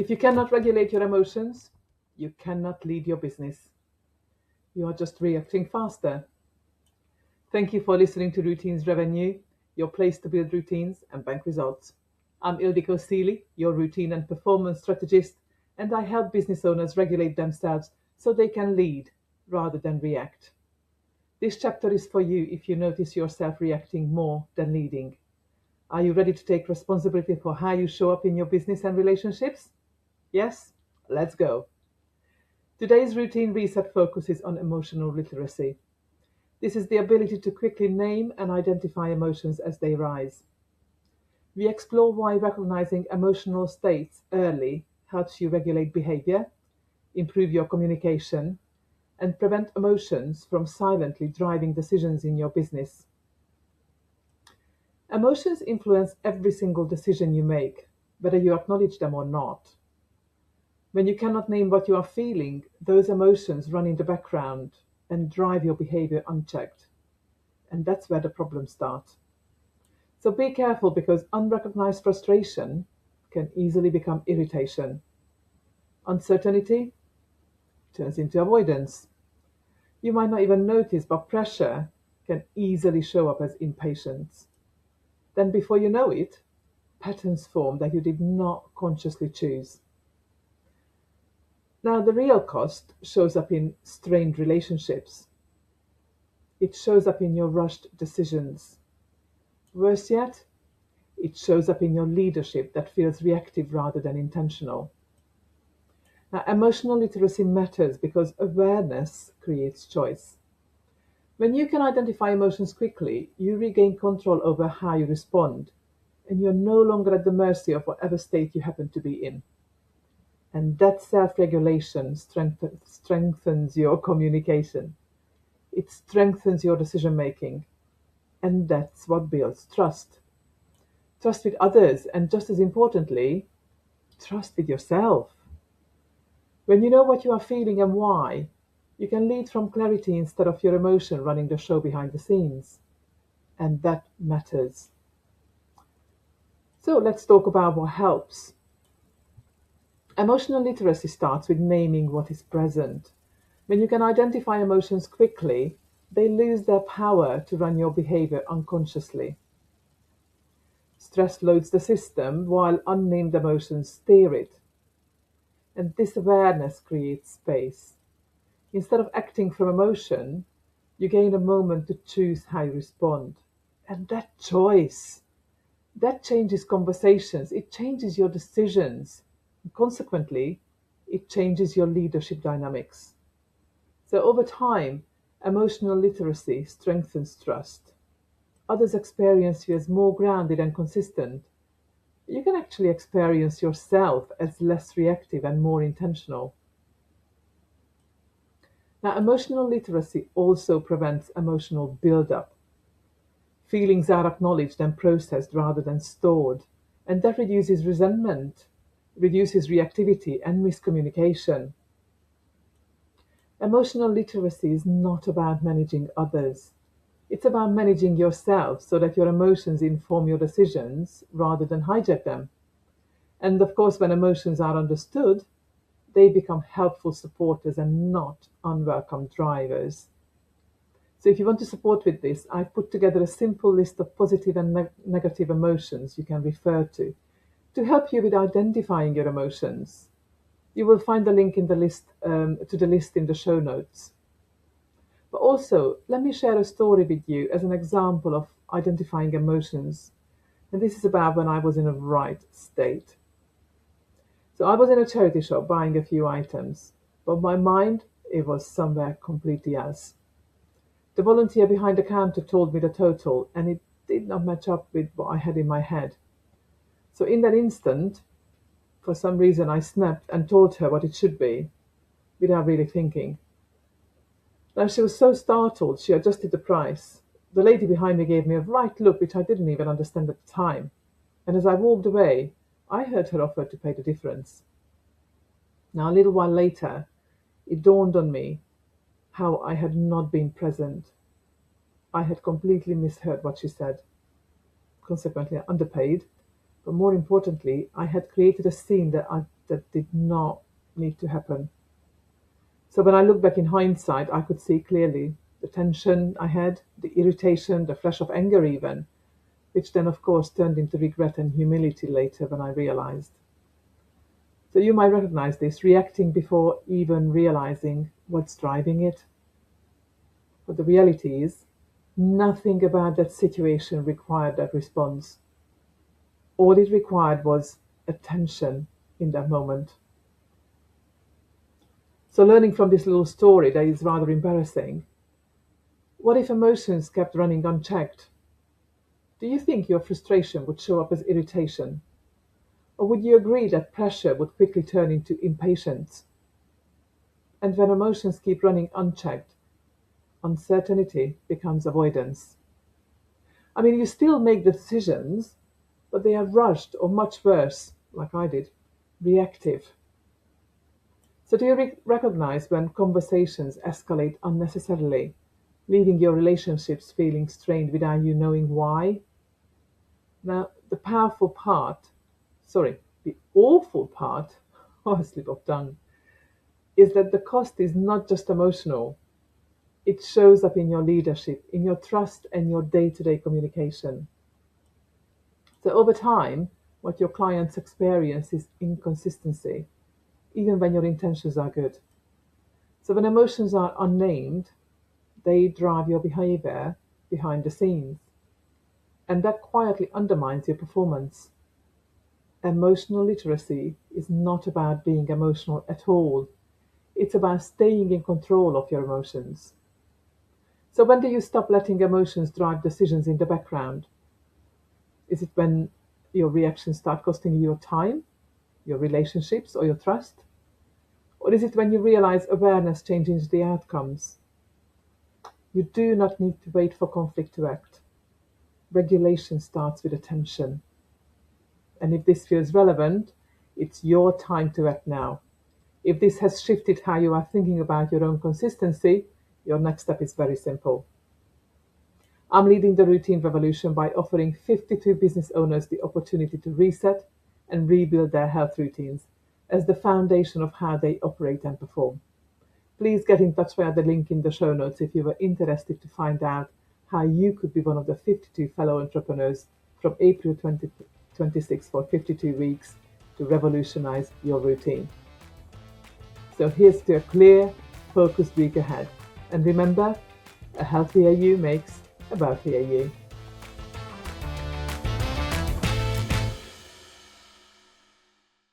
If you cannot regulate your emotions, you cannot lead your business. You are just reacting faster. Thank you for listening to Routines Revenue, your place to build routines and bank results. I'm Ildikó Sealey, your routine and performance strategist, and I help business owners regulate themselves so they can lead rather than react. This chapter is for you if you notice yourself reacting more than leading. Are you ready to take responsibility for how you show up in your business and relationships? Yes? Let's go. Today's routine reset focuses on emotional literacy. This is the ability to quickly name and identify emotions as they rise. We explore why recognizing emotional states early helps you regulate behavior, improve your communication, and prevent emotions from silently driving decisions in your business. Emotions influence every single decision you make, whether you acknowledge them or not. When you cannot name what you are feeling, those emotions run in the background and drive your behavior unchecked. And that's where the problems start. So be careful because unrecognized frustration can easily become irritation. Uncertainty turns into avoidance. You might not even notice, but pressure can easily show up as impatience. Then, before you know it, patterns form that you did not consciously choose. Now, the real cost shows up in strained relationships. It shows up in your rushed decisions. Worse yet, it shows up in your leadership that feels reactive rather than intentional. Now, emotional literacy matters because awareness creates choice. When you can identify emotions quickly, you regain control over how you respond, and you're no longer at the mercy of whatever state you happen to be in. And that self regulation strengthens your communication, it strengthens your decision making, and that's what builds trust. Trust with others, and just as importantly, trust with yourself. When you know what you are feeling and why, you can lead from clarity instead of your emotion running the show behind the scenes. And that matters. So let's talk about what helps. Emotional literacy starts with naming what is present. When you can identify emotions quickly, they lose their power to run your behavior unconsciously. Stress loads the system while unnamed emotions steer it. And this awareness creates space. Instead of acting from emotion, you gain a moment to choose how you respond. And that choice, that changes conversations, it changes your decisions. And consequently, it changes your leadership dynamics. So over time, emotional literacy strengthens trust. Others experience you as more grounded and consistent. You can actually experience yourself as less reactive and more intentional. Now, emotional literacy also prevents emotional buildup. Feelings are acknowledged and processed rather than stored, and that reduces resentment, reduces reactivity and miscommunication. Emotional literacy is not about managing others. It's about managing yourself so that your emotions inform your decisions rather than hijack them. And of course, when emotions are understood, they become helpful supporters and not unwelcome drivers. So if you want to support with this, I've put together a simple list of positive and negative emotions you can refer to help you with identifying your emotions. You will find the link in the list to the list in the show notes. But also, let me share a story with you as an example of identifying emotions. And this is about when I was in a right state. So I was in a charity shop buying a few items, but my mind, it was somewhere completely else. The volunteer behind the counter told me the total, and it did not match up with what I had in my head. So in that instant, for some reason, I snapped and told her what it should be, without really thinking. Now she was so startled, she adjusted the price. The lady behind me gave me a right look, which I didn't even understand at the time. And as I walked away, I heard her offer to pay the difference. Now, a little while later, it dawned on me how I had not been present. I had completely misheard what she said. Consequently, I underpaid, But more importantly, I had created a scene that did not need to happen. So when I look back in hindsight, I could see clearly the tension I had, the irritation, the flash of anger even, which then of course turned into regret and humility later when I realized. So you might recognize this, reacting before even realizing what's driving it. But the reality is, nothing about that situation required that response. All it required was attention in that moment. So learning from this little story that is rather embarrassing, what if emotions kept running unchecked? Do you think your frustration would show up as irritation? Or would you agree that pressure would quickly turn into impatience? And when emotions keep running unchecked, uncertainty becomes avoidance. I mean, you still make the decisions, but they are rushed or much worse, like I did, reactive. So do you recognize when conversations escalate unnecessarily, leaving your relationships feeling strained without you knowing why? Now, the awful part, oh, slip of tongue, is that the cost is not just emotional. It shows up in your leadership, in your trust, and your day to day communication. So, over time, what your clients experience is inconsistency, even when your intentions are good. So, when emotions are unnamed, they drive your behavior behind the scenes, and that quietly undermines your performance. Emotional literacy is not about being emotional at all. It's about staying in control of your emotions. So, when do you stop letting emotions drive decisions in the background? Is it when your reactions start costing you your time, your relationships, or your trust? Or is it when you realize awareness changes the outcomes? You do not need to wait for conflict to act. Regulation starts with attention. And if this feels relevant, it's your time to act now. If this has shifted how you are thinking about your own consistency, your next step is very simple. I'm leading the routine revolution by offering 52 business owners the opportunity to reset and rebuild their health routines as the foundation of how they operate and perform. Please get in touch via the link in the show notes if you were interested to find out how you could be one of the 52 fellow entrepreneurs from April 2026 for 52 weeks to revolutionize your routine. So here's to a clear, focused week ahead. And remember, a healthier you makes a wealthier you.